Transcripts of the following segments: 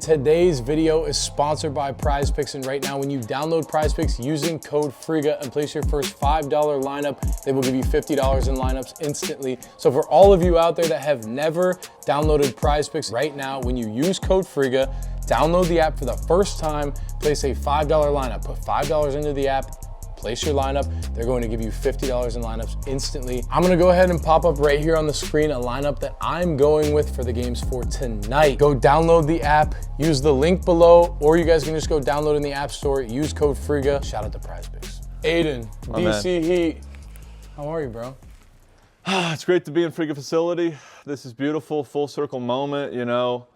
Today's video is sponsored by PrizePicks, and right now when you download PrizePicks using code FRIGA and place your first $5 lineup, they will give you $50 in lineups instantly. So for all of you out there that have never downloaded PrizePicks, right now when you use code FRIGA, download the app for the first time, place a $5 lineup, put $5 into the app, place your lineup, they're going to give you $50 in lineups instantly. I'm gonna go ahead and pop up right here on the screen a lineup that I'm going with for the games for tonight. Go download the app, use the link below, or you guys can just go download in the App Store, use code FRIGA. Shout out to PrizePicks. Aiden, DC Heat, how are you, bro? It's great to be in Friga facility. This is beautiful, full circle moment, you know.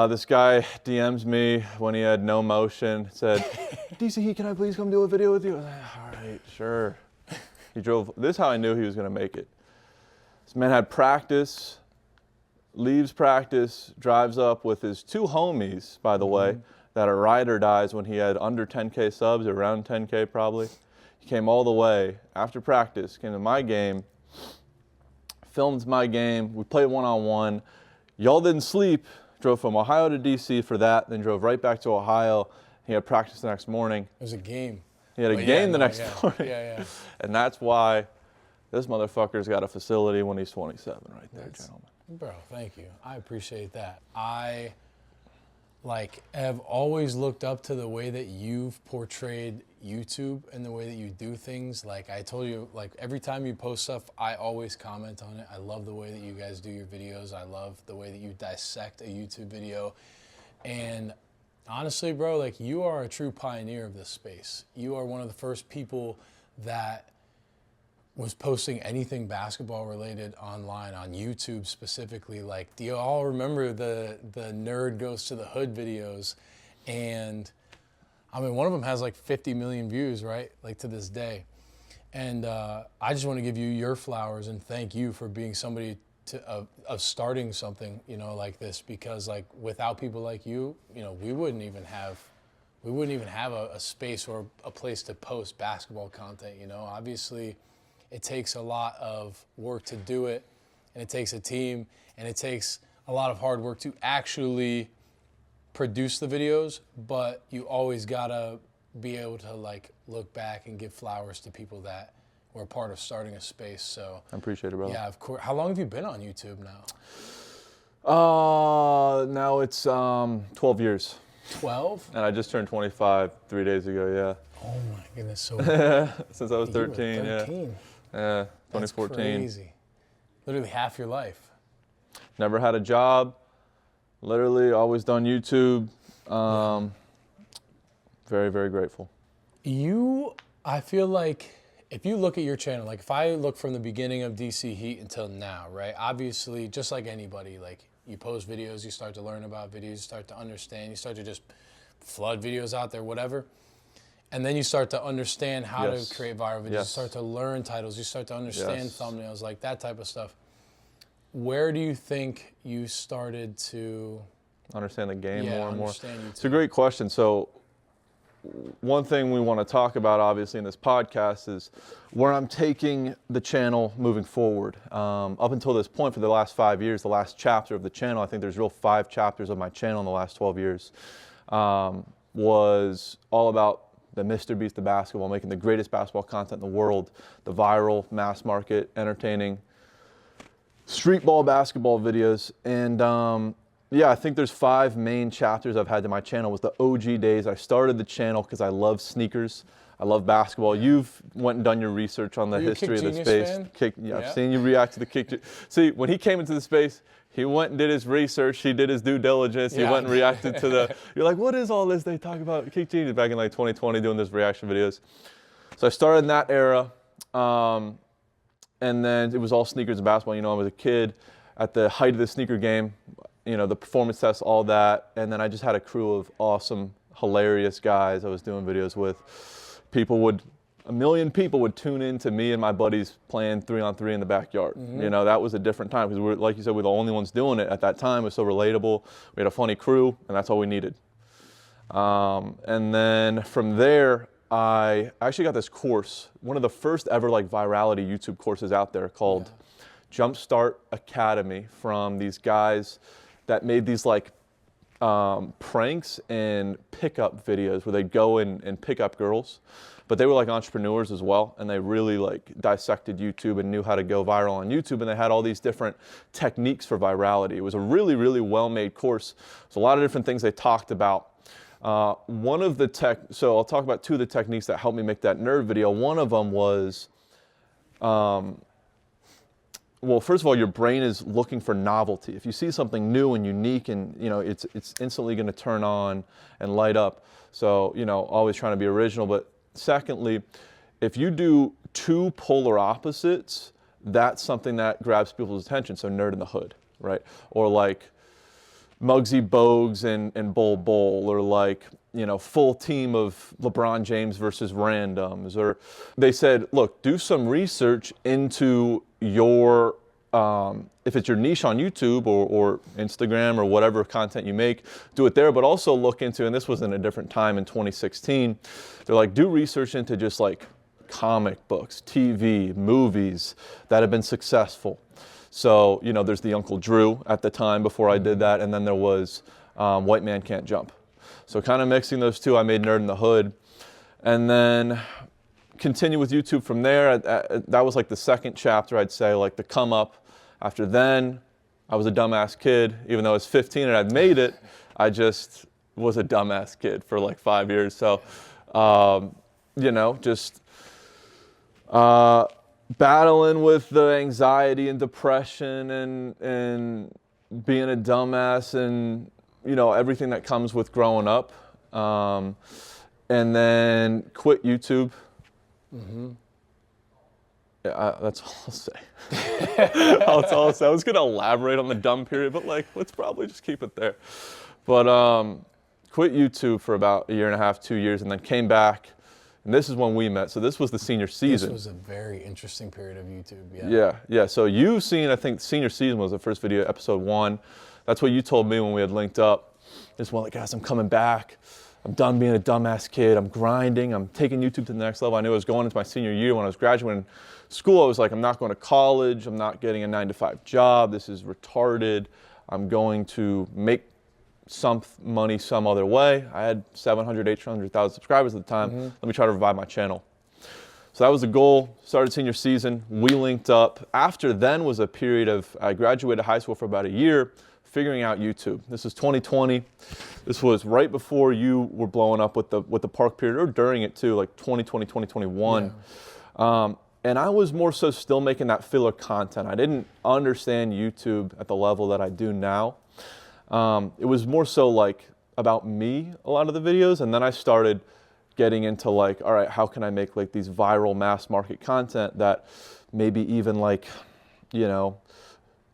This guy DMs me when he had no motion, said, DC Heat, can I please come do a video with you? I was like, all right, sure. He drove, this is how I knew he was gonna make it. This man had practice, leaves practice, drives up with his two homies, by the way, that are ride or dies when he had under 10K subs, around 10K probably. He came all the way after practice, came to my game, filmed my game, we played one-on-one. Y'all didn't sleep. Drove from Ohio to DC for that, then drove right back to Ohio. He had practice the next morning. It was a game. He had a game the next morning. Yeah. And that's why this motherfucker's got a facility when he's 27 right there, gentlemen. Bro, thank you. I appreciate that. I have always looked up to the way that you've portrayed YouTube and the way that you do things. Like I told you, like every time you post stuff, I always comment on it. I love the way that you guys do your videos. I love the way that you dissect a YouTube video. And honestly, bro, like you are a true pioneer of this space. You are one of the first people that was posting anything basketball related online on YouTube specifically. Like, do you all remember the nerd goes to the hood videos? And I mean, one of them has like 50 million views, right? Like to this day. And I just want to give you your flowers and thank you for being somebody of starting something, you know, like this, because like without people like you, you know, we wouldn't even have a space or a place to post basketball content, you know. Obviously, it takes a lot of work to do it, and it takes a team, and it takes a lot of hard work to actually produce the videos, but you always gotta be able to like look back and give flowers to people that were part of starting a space. So I appreciate it, brother. Yeah, of course. How long have you been on YouTube now? Now it's 12 years. 12? And I just turned 25 3 days ago, yeah. Oh my goodness, so since I was 13, yeah. Yeah, 2014. That's crazy. Literally half your life. Never had a job. Literally always done YouTube. Very, very grateful. I feel like if you look at your channel, like if I look from the beginning of DC Heat until now, right? Obviously, just like anybody, like you post videos, you start to learn about videos, you start to understand, you start to just flood videos out there, whatever. And then you start to understand how to create viral videos. You start to learn titles. You start to understand thumbnails, like that type of stuff. Where do you think you started to understand the game more and more? YouTube. It's a great question. So one thing we want to talk about, obviously, in this podcast is where I'm taking the channel moving forward. Up until this point, for the last 5 years, the last chapter of the channel, I think there's real 5 chapters of my channel in the last 12 years, was all about the Mr. Beast of basketball, making the greatest basketball content in the world, the viral, mass market, entertaining, street ball basketball videos. And yeah, I think there's 5 main chapters I've had to my channel. It was the OG days. I started the channel because I love sneakers. I love basketball. You've went and done your research on the history of the space. I've seen you react to the kick. See, when he came into the space, he went and did his research. He did his due diligence. He went and reacted to the, you're like, what is all this they talk about? Kick Genius back in like 2020 doing those reaction videos. So I started in that era. And then it was all sneakers and basketball. You know, I was a kid at the height of the sneaker game, you know, the performance tests, all that. And then I just had a crew of awesome, hilarious guys I was doing videos with. A million people would tune in to me and my buddies playing 3-on-3 in the backyard. You know, that was a different time because we're, like you said, we're the only ones doing it at that time. It was so relatable. We had a funny crew, and that's all we needed. And then from there, I actually got this course, one of the first ever like virality YouTube courses out there called Jumpstart Academy, from these guys that made these like pranks and pickup videos where they'd go and pick up girls. But they were like entrepreneurs as well, and they really like dissected YouTube and knew how to go viral on YouTube, and they had all these different techniques for virality. It was a really, really well-made course. There's a lot of different things they talked about. So I'll talk about two of the techniques that helped me make that nerd video. One of them was, well, first of all, your brain is looking for novelty. If you see something new and unique, and it's instantly going to turn on and light up. So always trying to be original. But secondly, if you do two polar opposites, that's something that grabs people's attention. So nerd in the hood, right? Or like Muggsy Bogues and Bol Bol, or like, full team of LeBron James versus randoms. Or they said, look, do some research into your, if it's your niche on YouTube or Instagram or whatever content you make, do it there, but also look into, and this was in a different time in 2016, they're like, do research into just like comic books, TV, movies that have been successful. So, there's the Uncle Drew at the time before I did that, and then there was White Man Can't Jump. So kind of mixing those two, I made Nerd in the Hood. And then continue with YouTube from there. That was like the second chapter, I'd say, like the come up. After then, I was a dumbass kid. Even though I was 15 and I'd made it, I just was a dumbass kid for like 5 years. So, battling with the anxiety and depression and being a dumbass and, everything that comes with growing up. And then quit YouTube. Mm-hmm. Yeah, that's all I'll say. That's all I'll say. I was going to elaborate on the dumb period, but let's probably just keep it there. But quit YouTube for about 1.5 years, 2 years, and then came back. And this is when we met. So this was the senior season. This was a very interesting period of YouTube. Yeah. So you've seen, I think, senior season was the first video, episode 1. That's what you told me when we had linked up. Just like, guys, I'm coming back. I'm done being a dumbass kid. I'm grinding. I'm taking YouTube to the next level. I knew I was going into my senior year. When I was graduating school, I was like, I'm not going to college. I'm not getting a 9-to-5 job. This is retarded. I'm going to make some money some other way. I had 700, 800,000 subscribers at the time. Mm-hmm. Let me try to revive my channel. So that was the goal. Started senior season. We linked up. After then was a period of, I graduated high school for about a year, figuring out YouTube. This is 2020. This was right before you were blowing up with the park period, or during it too, like 2020, 2021. Yeah. And I was more so still making that filler content. I didn't understand YouTube at the level that I do now. It was more so like about me, a lot of the videos. And then I started getting into like, all right, how can I make like these viral mass market content that maybe even like,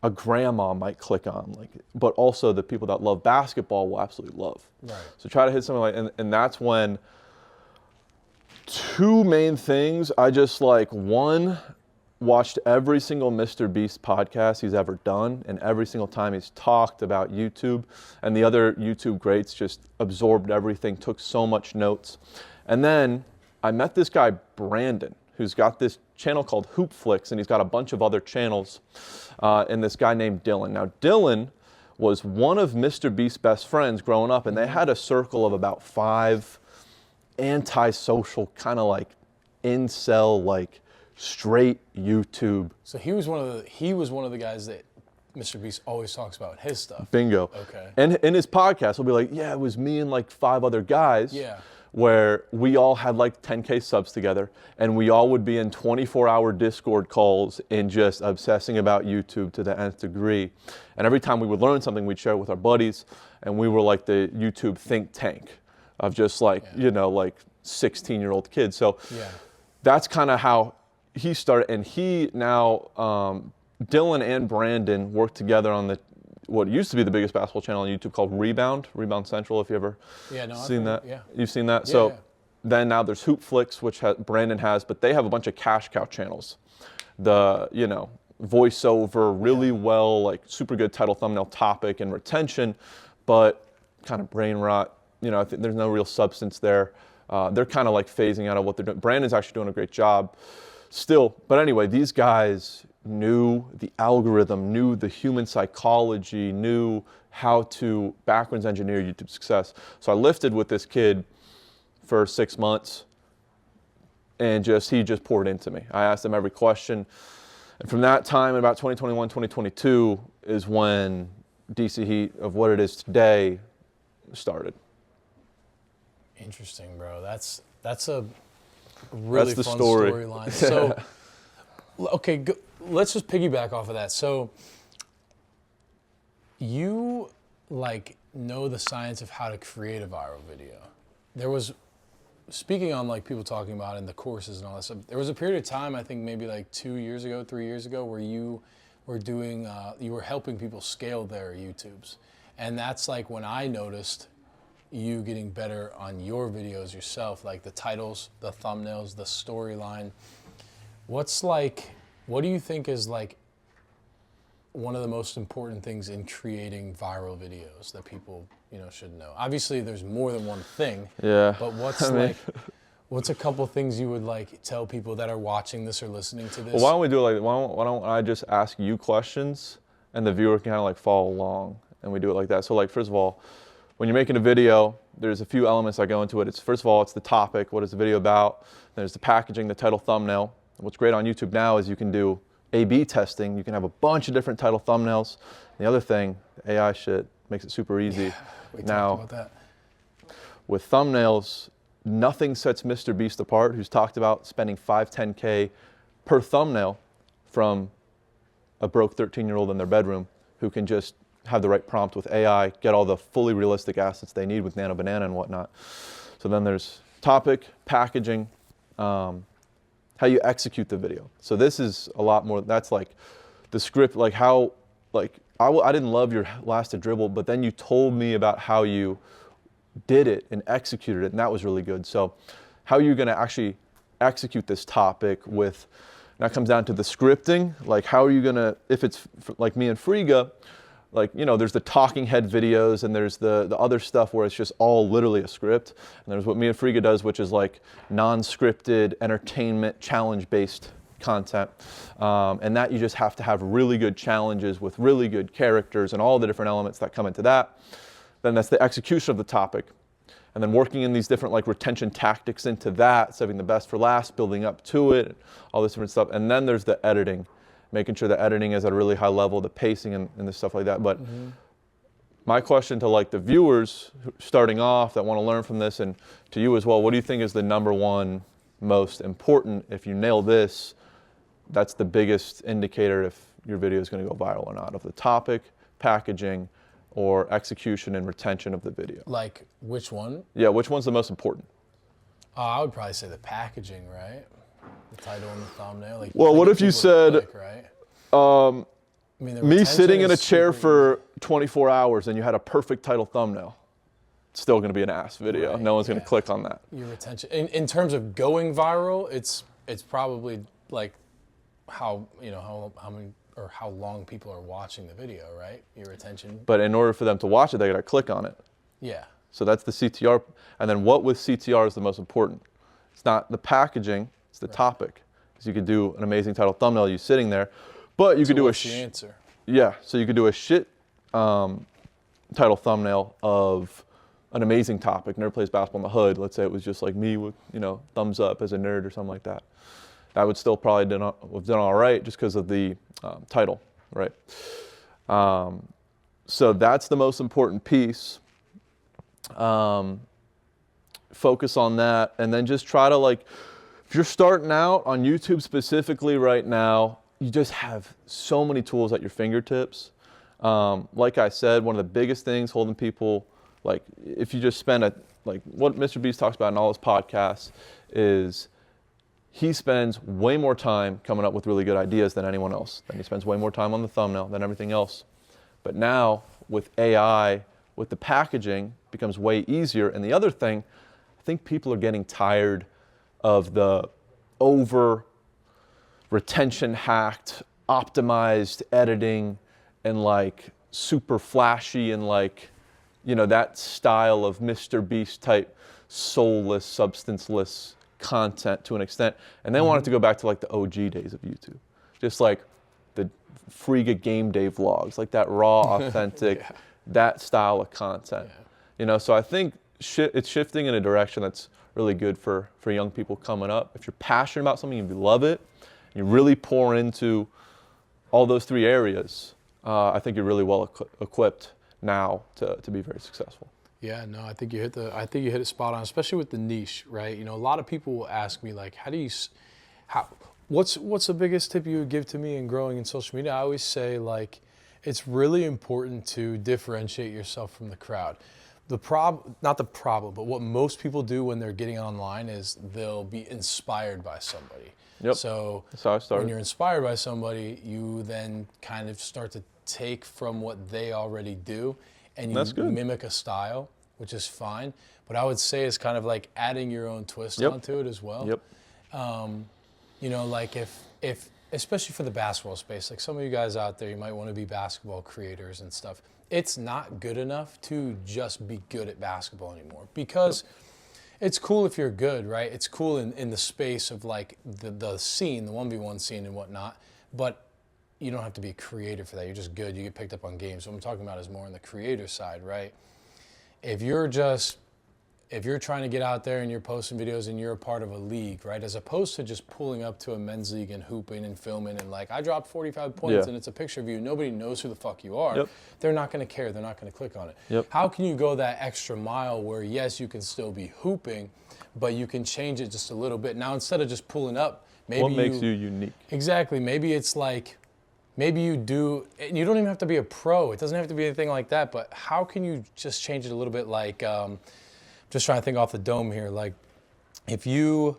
a grandma might click on, but also the people that love basketball will absolutely love. Right. So try to hit something like, and that's when two main things. I just one, watched every single Mr. Beast podcast he's ever done, and every single time he's talked about YouTube, and the other YouTube greats just absorbed everything, took so much notes. And then I met this guy, Brandon, who's got this channel called Hoop Flicks, and he's got a bunch of other channels, and this guy named Dylan. Now, Dylan was one of Mr. Beast's best friends growing up, and they had a circle of about 5 antisocial, kind of like incel, like straight YouTube. So he was one of the guys that Mr. Beast always talks about his stuff. Bingo. Okay. And in his podcast, he'll be like, yeah, it was me and like 5 other guys. Yeah. Where we all had like 10K subs together, and we all would be in 24-hour Discord calls and just obsessing about YouTube to the nth degree. And every time we would learn something, we'd share it with our buddies, and we were like the YouTube think tank of just like, like 16-year-old kids. So that's kind of how he started. And he now, Dylan and Brandon worked together on what used to be the biggest basketball channel on YouTube called Rebound Central, if you ever seen that. Yeah. You've seen that? Yeah, so then now there's Hoop Flicks, which Brandon has, but they have a bunch of cash cow channels. The, voiceover, really well, like super good title, thumbnail, topic, and retention, but kind of brain rot. I think there's no real substance there. They're kind of like phasing out of what they're doing. Brandon's actually doing a great job. still, but anyway, these guys knew the algorithm, knew the human psychology, knew how to backwards engineer YouTube success. So I lifted with this kid for 6 months, and he just poured into me. I asked him every question. And from that time, in about 2021, 2022, is when DC Heat of what it is today started. Interesting, bro. That's a really That's the fun story. storyline. So, okay, let's just piggyback off of that. So, you like know the science of how to create a viral video. There was, speaking on like people talking about in the courses and all that stuff, there was a period of time, I think maybe like 2 years ago, 3 years ago, where you were doing, you were helping people scale their YouTubes. And that's like when I noticed you getting better on your videos yourself, like the titles, the thumbnails, the storyline. What do you think is like one of the most important things in creating viral videos that people, should know? Obviously there's more than one thing. Yeah. But what's a couple things you would like tell people that are watching this or listening to this? Well, why don't we do it like, why don't I just ask you questions and the viewer can kind of like follow along, and we do it like that. So like, first of all, when you're making a video, there's a few elements that go into it. First of all, it's the topic. What is the video about? There's the packaging, the title, thumbnail. And what's great on YouTube now is you can do A/B testing. You can have a bunch of different title thumbnails. And the other thing, the AI shit makes it super easy. Yeah, we now, talked about that. With thumbnails, nothing sets Mr. Beast apart, who's talked about spending $5, $10K per thumbnail, from a broke 13-year-old in their bedroom who can just have the right prompt with AI, get all the fully realistic assets they need with Nano Banana and whatnot. So then there's topic, packaging, how you execute the video. So this is a lot more, that's like the script, like how, like I didn't love your last dribble, but then you told me about how you did it and executed it, and that was really good. So how are you gonna actually execute this topic with, that comes down to the scripting, like how are you gonna, if it's like me and Friga, like, there's the talking head videos and there's the other stuff where it's just all literally a script. And there's what me and Friga does, which is like non-scripted, entertainment, challenge-based content. And that you just have to have really good challenges with really good characters and all the different elements that come into that. Then that's the execution of the topic. And then working in these different like retention tactics into that, saving the best for last, building up to it, all this different stuff. And then there's the editing. Making sure the editing is at a really high level, the pacing and the stuff like that. But my question to like the viewers starting off that want to learn from this, and to you as well, what do you think is the number one most important? If you nail this, that's the biggest indicator if your video is going to go viral or not, of the topic, packaging, or execution and retention of the video. Like which one? Yeah, which one's the most important? I would probably say the packaging, right? The title and the thumbnail. Like, well, what if you said, click, right? I mean, me sitting in a chair for easy. 24 hours and you had a perfect title thumbnail? It's still going to be an ass video. Right, no one's going to click on that. Your retention, in terms of going viral, it's probably like how many or how long people are watching the video, right? Your retention. But in order for them to watch it, they got to click on it. Yeah. So that's the CTR. And then what with CTR is the most important? It's not the packaging, it's the topic. Because you could do an amazing title thumbnail, you sitting there, but you could do what's the answer? Yeah, so you could do a shit title thumbnail of an amazing topic. Nerd plays basketball in the hood. Let's say it was just like me with, thumbs up as a nerd or something like that. That would still probably have done all right just because of the title, right? So that's the most important piece. Focus on that, and then just try to like, if you're starting out on YouTube specifically right now, you just have so many tools at your fingertips. Like I said, one of the biggest things holding people, like if you just spend like what Mr. Beast talks about in all his podcasts is he spends way more time coming up with really good ideas than anyone else. Then he spends way more time on the thumbnail than everything else. But now with AI, with the packaging, becomes way easier. And the other thing, I think people are getting tired of the over retention hacked, optimized editing and like super flashy and like, that style of Mr. Beast type soulless, substanceless content to an extent, and they want it to go back to like the OG days of YouTube, just like the Free Game Day vlogs, like that raw, authentic, that style of content. You know, so I think it's shifting in a direction that's really good for young people coming up. If you're passionate about something, you love it, you really pour into all those three areas, I think you're really well equipped now to be very successful. Yeah, no, I think you hit it spot on, especially with the niche, right? You know, a lot of people will ask me like, what's the biggest tip you would give to me in growing in social media? I always say like, it's really important to differentiate yourself from the crowd. Not the problem, but what most people do when they're getting online is they'll be inspired by somebody. Yep. So that's how I started. When you're inspired by somebody, you then kind of start to take from what they already do and you mimic a style, which is fine. But I would say it's kind of like adding your own twist onto it as well. Yep. You know, like if especially for the basketball space, like some of you guys out there, you might want to be basketball creators and stuff. It's not good enough to just be good at basketball anymore, because it's cool if you're good, right? It's cool in the space of like the scene, the 1v1 scene and whatnot, but you don't have to be creative for that. You're just good. You get picked up on games. What I'm talking about is more on the creator side, right? If you're trying to get out there and you're posting videos and you're a part of a league, right? As opposed to just pulling up to a men's league and hooping and filming and like, I dropped 45 points and it's a picture of you. Nobody knows who the fuck you are. They're not going to care. They're not going to click on it. How can you go that extra mile where, yes, you can still be hooping, but you can change it just a little bit? Now, instead of just pulling up, maybe what makes you unique? Exactly. Maybe it's like, maybe you do, and you don't even have to be a pro. It doesn't have to be anything like that, but how can you just change it a little bit? Like, just trying to think off the dome here. Like, if you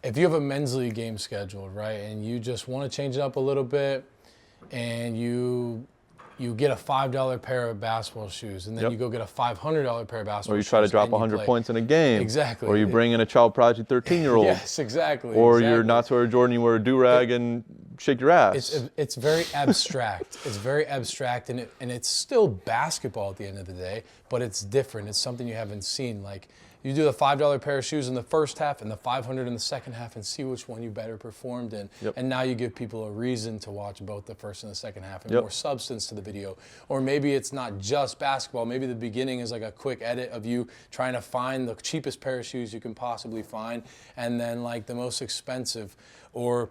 have a men's league game scheduled, right, and you just want to change it up a little bit, and you get a $5 pair of basketball shoes, and then you go get a $500 pair of basketball shoes. Or you try to drop 100 points in a game. Exactly. Or you bring in a child prodigy 13-year-old. Yes, exactly. Or you're not to wear Jordan, you wear a do-rag and shake your ass. It's very abstract. It's very abstract, and it's still basketball at the end of the day, but it's different. It's something you haven't seen. Like, you do the $5 pair of shoes in the first half and the $500 in the second half and see which one you better performed in. And now you give people a reason to watch both the first and the second half and more substance to the video. Or maybe it's not just basketball. Maybe the beginning is like a quick edit of you trying to find the cheapest pair of shoes you can possibly find, and then like the most expensive. Or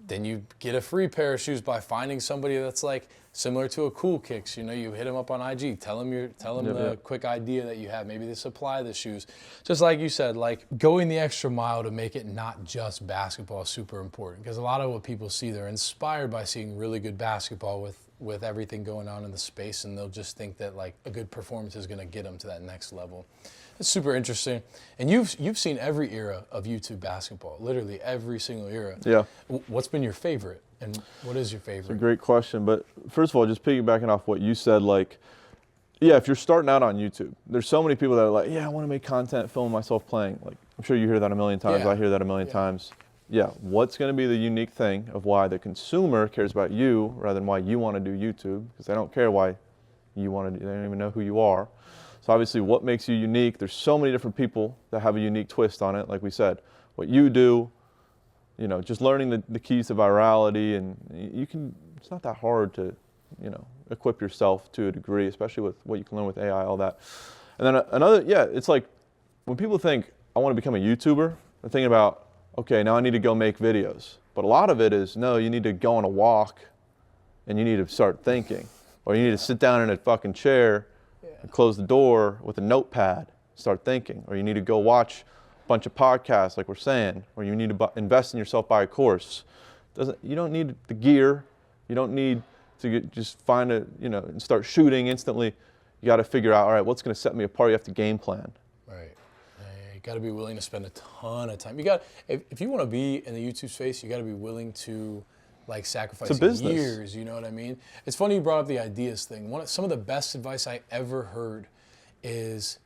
then you get a free pair of shoes by finding somebody that's like similar to a Cool Kicks. You know, you hit them up on IG, tell them the quick idea that you have. Maybe they supply the shoes. Just like you said, like going the extra mile to make it not just basketball is super important, because a lot of what people see, they're inspired by seeing really good basketball with everything going on in the space, and they'll just think that like a good performance is going to get them to that next level. It's super interesting. And you've seen every era of YouTube basketball, literally every single era. Yeah. What's been your favorite, and what is your favorite? It's a great question. But first of all, just piggybacking off what you said, like, yeah, if you're starting out on YouTube, there's so many people that are like, yeah, I want to make content, film myself playing. Like, I'm sure you hear that a million times. I hear that a million times. Yeah, what's going to be the unique thing of why the consumer cares about you rather than why you want to do YouTube? Because they don't care why you want to do, they don't even know who you are. So obviously, what makes you unique? There's so many different people that have a unique twist on it. Like we said, what you do, you know, just learning the keys to virality, and you can, it's not that hard to, you know, equip yourself to a degree, especially with what you can learn with AI, all that. And then another, it's like when people think, I want to become a YouTuber, they're thinking about, okay, now I need to go make videos. But a lot of it is, no, you need to go on a walk and you need to start thinking. Or you need to sit down in a fucking chair and close the door with a notepad, start thinking. Or you need to go watch a bunch of podcasts like we're saying. Or you need to invest in yourself, buy a course. You don't need the gear. You don't need to just find and start shooting instantly. You got to figure out, all right, what's going to set me apart? You have to game plan. Right. You got to be willing to spend a ton of time. You got, if you want to be in the YouTube space, you got to be willing to like sacrifice years. You know what I mean? It's funny you brought up the ideas thing. Some of the best advice I ever heard is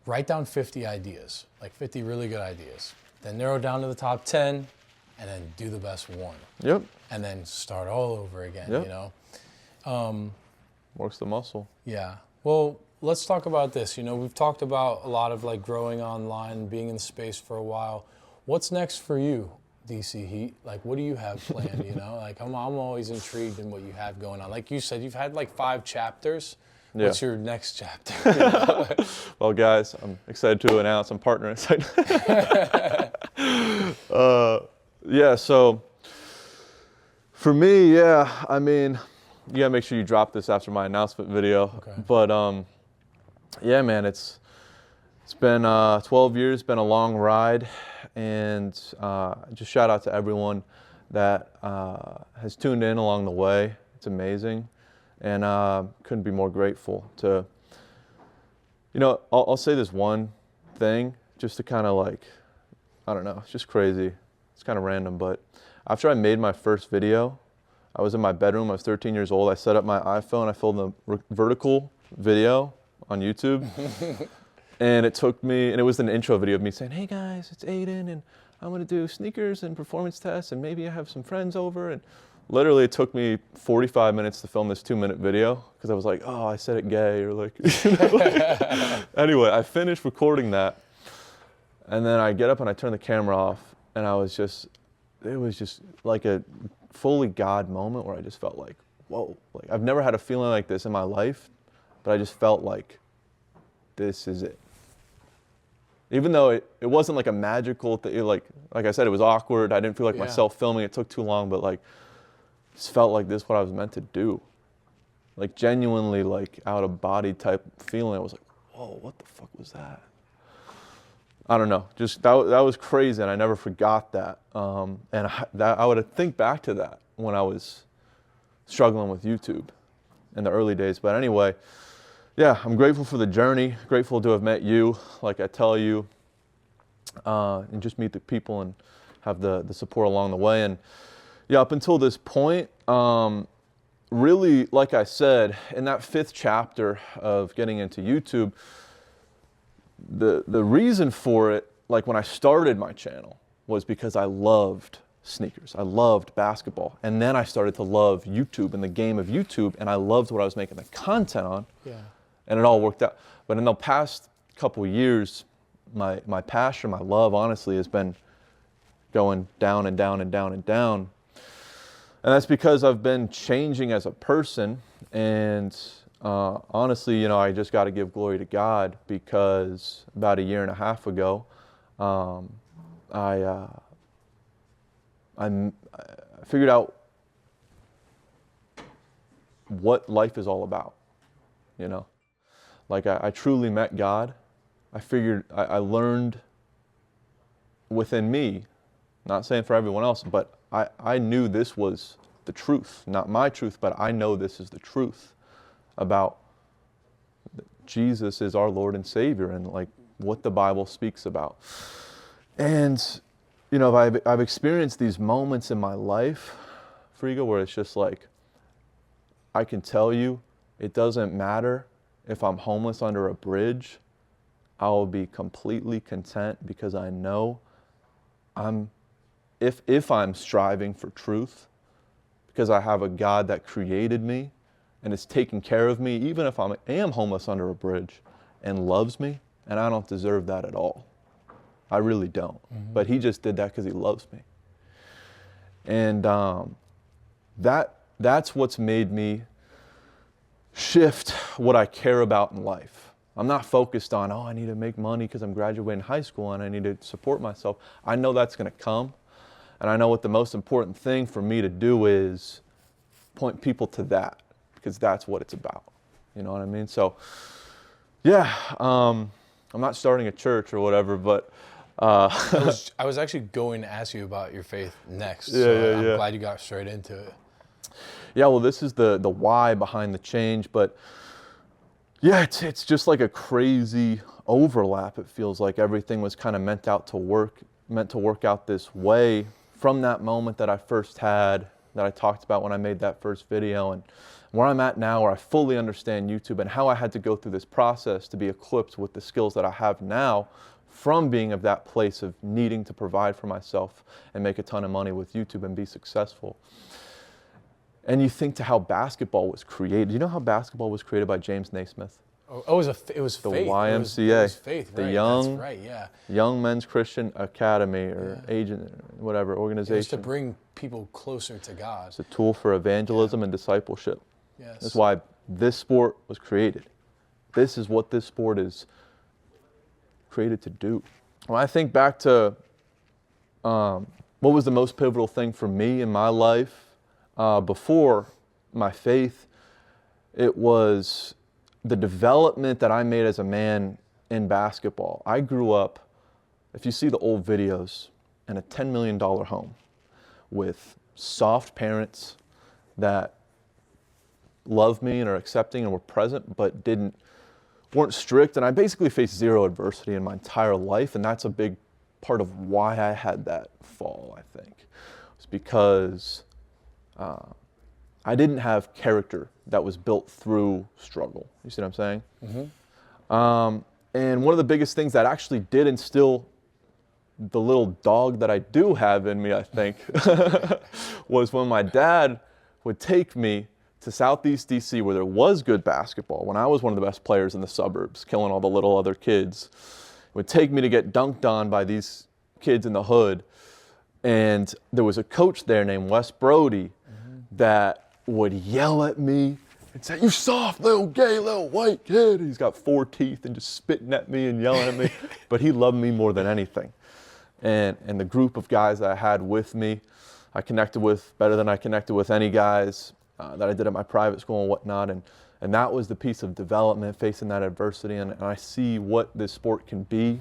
write down 50 ideas, like 50 really good ideas. Then narrow down to the top 10, and then do the best one. Yep. And then start all over again. You know. Works the muscle. Yeah. Well, let's talk about this. You know, we've talked about a lot of like growing online, being in the space for a while. What's next for you, DC Heat? Like, what do you have planned? You know, like I'm always intrigued in what you have going on. Like you said, you've had like 5 chapters. Yeah. What's your next chapter? You know? Well, guys, I'm excited to announce I'm partnering. Yeah, so for me, yeah, I mean, you gotta make sure you drop this after my announcement video. Okay. But yeah, man, it's been 12 years, been a long ride, and just shout out to everyone that has tuned in along the way. It's amazing. And couldn't be more grateful to, you know, I'll say this one thing just to kind of like, I don't know, it's just crazy. It's kind of random, but after I made my first video, I was in my bedroom, I was 13 years old. I set up my iPhone, I filmed a vertical video on YouTube. And it took me, and it was an intro video of me saying, hey guys, it's Aiden, and I'm gonna do sneakers and performance tests, and maybe I have some friends over. And literally, it took me 45 minutes to film this 2-minute video because I was like, oh, I said it gay, or like, Anyway, I finished recording that, and then I get up and I turn the camera off, and it was just like a fully God moment where I just felt like, whoa, like I've never had a feeling like this in my life, but I just felt like this is it. Even though it wasn't like a magical thing, like I said, it was awkward. I didn't feel like myself filming. It took too long, but like, just felt like this is what I was meant to do. Like genuinely like out of body type feeling. I was like, whoa, what the fuck was that? I don't know, just that was crazy, and I never forgot that. And I would think back to that when I was struggling with YouTube in the early days. But anyway, yeah, I'm grateful for the journey, grateful to have met you, like I tell you, and just meet the people and have the support along the way. And yeah, up until this point, really, like I said, in that 5th chapter of getting into YouTube, the reason for it, like when I started my channel, was because I loved sneakers. I loved basketball. And then I started to love YouTube and the game of YouTube, and I loved what I was making the content on. Yeah. And it all worked out. But in the past couple years, my passion, my love, honestly, has been going down and down and down and down. And that's because I've been changing as a person. And honestly, you know, I just got to give glory to God, because about 1.5 years ago, I figured out what life is all about, you know. Like I truly met God. I learned within me, not saying for everyone else, but I knew this was the truth, not my truth, but I know this is the truth about Jesus is our Lord and Savior, and like what the Bible speaks about. And, you know, I've experienced these moments in my life, Frigo, where it's just like, I can tell you, it doesn't matter if I'm homeless under a bridge, I will be completely content, because I know if I'm striving for truth, because I have a God that created me and is taking care of me, even if I am homeless under a bridge, and loves me, and I don't deserve that at all. I really don't. Mm-hmm. But he just did that because he loves me. And that's what's made me shift what I care about in life. I'm not focused on, oh, I need to make money because I'm graduating high school and I need to support myself. I know that's going to come. And I know what the most important thing for me to do is point people to that, because that's what it's about. You know what I mean? So, yeah, I'm not starting a church or whatever, but I was actually going to ask you about your faith next. I'm glad you got straight into it. Yeah, well, this is the why behind the change, but yeah, it's just like a crazy overlap. It feels like everything was kind of meant to work out this way from that moment that I first had, that I talked about when I made that first video, and where I'm at now, where I fully understand YouTube and how I had to go through this process to be equipped with the skills that I have now, from being of that place of needing to provide for myself and make a ton of money with YouTube and be successful. And you think to how basketball was created. You know how basketball was created by James Naismith? Oh, it was Faith. The It was YMCA, Faith, the right? Young, That's right, yeah. Young Men's Christian Academy or agent, whatever It was to organization. bring people closer to God. It's a tool for evangelism and discipleship. Yes. That's why this sport was created. This is what this sport is created to do. When I think back to what was the most pivotal thing for me in my life before my faith, it was the development that I made as a man in basketball. I grew up, if you see the old videos, in a $10 million home with soft parents that loved me and are accepting and were present, but weren't strict. And I basically faced zero adversity in my entire life. And that's a big part of why I had that fall, I think. It's because I didn't have character that was built through struggle. You see what I'm saying? Mm-hmm. And one of the biggest things that actually did instill the little dog that I do have in me, I think, was when my dad would take me to Southeast DC where there was good basketball, when I was one of the best players in the suburbs, killing all the little other kids. Would take me to get dunked on by these kids in the hood. And there was a coach there named Wes Brody that would yell at me and say, "You soft little gay little white kid." He's got 4 teeth and just spitting at me and yelling at me. But he loved me more than anything. And the group of guys that I had with me, I connected with better than I connected with any guys that I did at my private school and whatnot. And that was the piece of development, facing that adversity. And I see what this sport can be.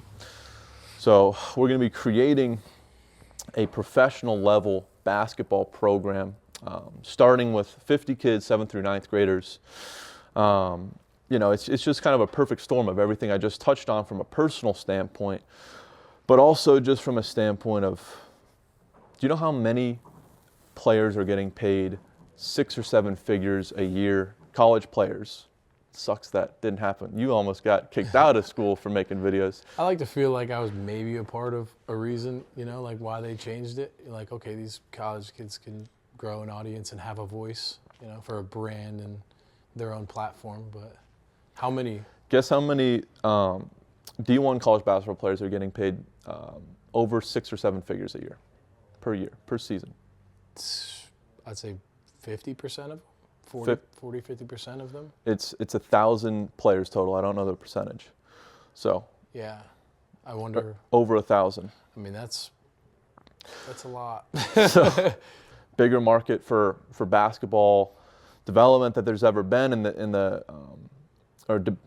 So we're going to be creating a professional level basketball program, starting with 50 kids, 7th through 9th graders. It's just kind of a perfect storm of everything I just touched on from a personal standpoint, but also just from a standpoint of, do you know how many players are getting paid 6 or 7 figures a year? College players. Sucks that didn't happen. You almost got kicked out of school for making videos. I like to feel like I was maybe a part of a reason, like why they changed it. Like, okay, these college kids can grow an audience and have a voice, for a brand and their own platform. But how many? Guess how many D1 college basketball players are getting paid over 6 or 7 figures a year, per season? I'd say 50% of them. 40, 50% of them? It's 1,000 players total. I don't know the percentage. So yeah, I wonder. Over 1,000. I mean, that's a lot. So, bigger market for basketball development that there's ever been,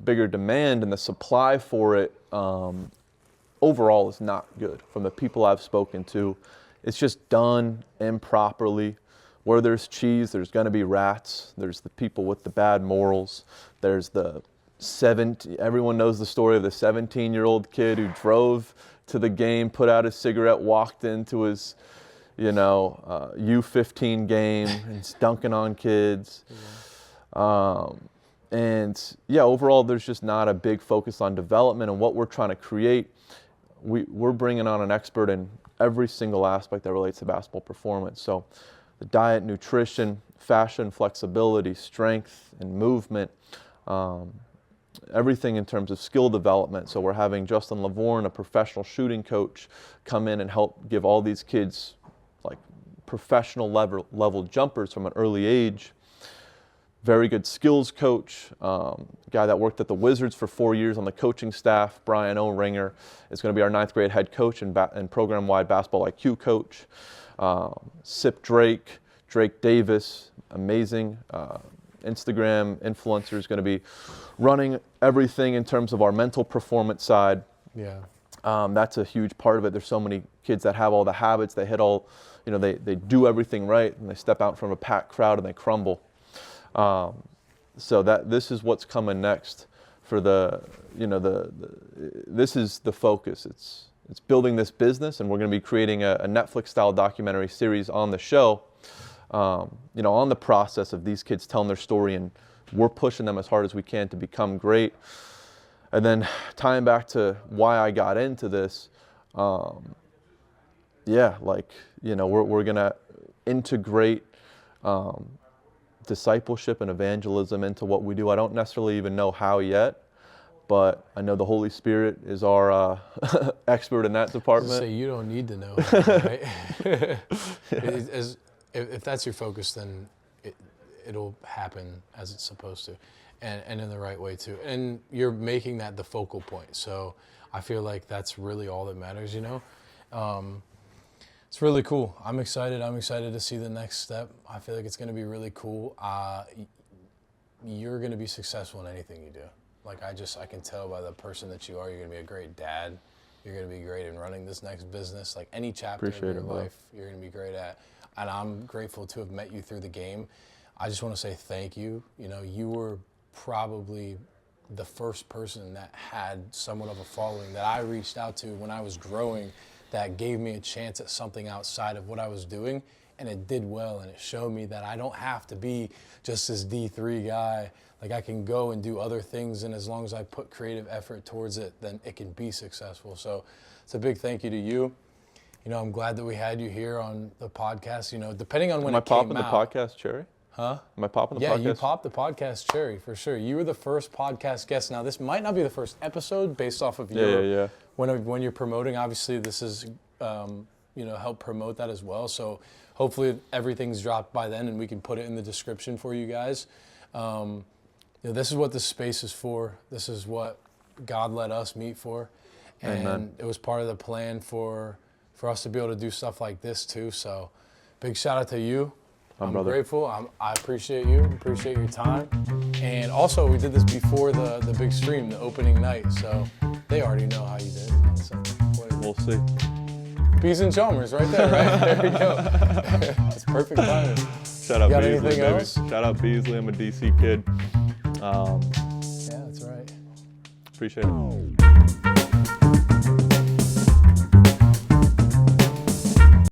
bigger demand, and the supply for it overall is not good. From the people I've spoken to, it's just done improperly. Where there's cheese, there's going to be rats. There's the people with the bad morals. There's everyone knows the story of the 17-year-old kid who drove to the game, put out his cigarette, walked into his, U15 game, and he's dunking on kids. Yeah. Overall, there's just not a big focus on development and what we're trying to create. We're bringing on an expert in every single aspect that relates to basketball performance. So the diet, nutrition, fashion, flexibility, strength, and movement, everything in terms of skill development. So we're having Justin Lavorne, a professional shooting coach, come in and help give all these kids like professional level jumpers from an early age. Very good skills coach, guy that worked at the Wizards for 4 years on the coaching staff, Brian O'Ringer, is going to be our 9th grade head coach and program-wide basketball IQ coach. Sip Drake Davis, amazing Instagram influencer, is going to be running everything in terms of our mental performance side. Yeah. That's a huge part of it. There's so many kids that have all the habits, they hit all, they do everything right, and they step out in front of a packed crowd and they crumble. So this is what's coming next for this is the focus. It's building this business, and we're going to be creating a Netflix-style documentary series on the show, on the process of these kids telling their story, and we're pushing them as hard as we can to become great. And then tying back to why I got into this, we're going to integrate discipleship and evangelism into what we do. I don't necessarily even know how yet, but I know the Holy Spirit is our expert in that department. Say you don't need to know, right? If that's your focus, then it'll happen as it's supposed to, and in the right way too. And you're making that the focal point. So I feel like that's really all that matters, you know? It's really cool. I'm excited. I'm excited to see the next step. I feel like it's going to be really cool. You're going to be successful in anything you do. Like I can tell by the person that you are, you're going to be a great dad. You're going to be great in running this next business. Like any chapter of your life, you're going to be great at. And I'm grateful to have met you through the game. I just want to say thank you. You know, you were probably the first person that had somewhat of a following that I reached out to when I was growing, that gave me a chance at something outside of what I was doing, and it did well, and it showed me that I don't have to be just this D3 guy. Like I can go and do other things, and as long as I put creative effort towards it, then it can be successful. So it's a big thank you to you. You know, I'm glad that we had you here on the podcast. You know, depending on when it came out. Am I popping the podcast cherry? Huh? Am I popping the podcast? Yeah, you popped the podcast cherry for sure. You were the first podcast guest. Now, this might not be the first episode based off of your when you're promoting. Obviously, this is help promote that as well. So hopefully everything's dropped by then, and we can put it in the description for you guys. This is what this space is for. This is what God let us meet for, and Amen. It was part of the plan for us to be able to do stuff like this too. So, big shout out to you. I'm grateful. I appreciate you. Appreciate your time. And also, we did this before the big stream, the opening night. So they already know how you did. So, we'll see. Peas and Chalmers, right there. Right there you go. That's perfect timing. Shout out Beasley, anything baby. Else? Shout out Beasley. I'm a DC kid. Yeah, that's right. Appreciate it.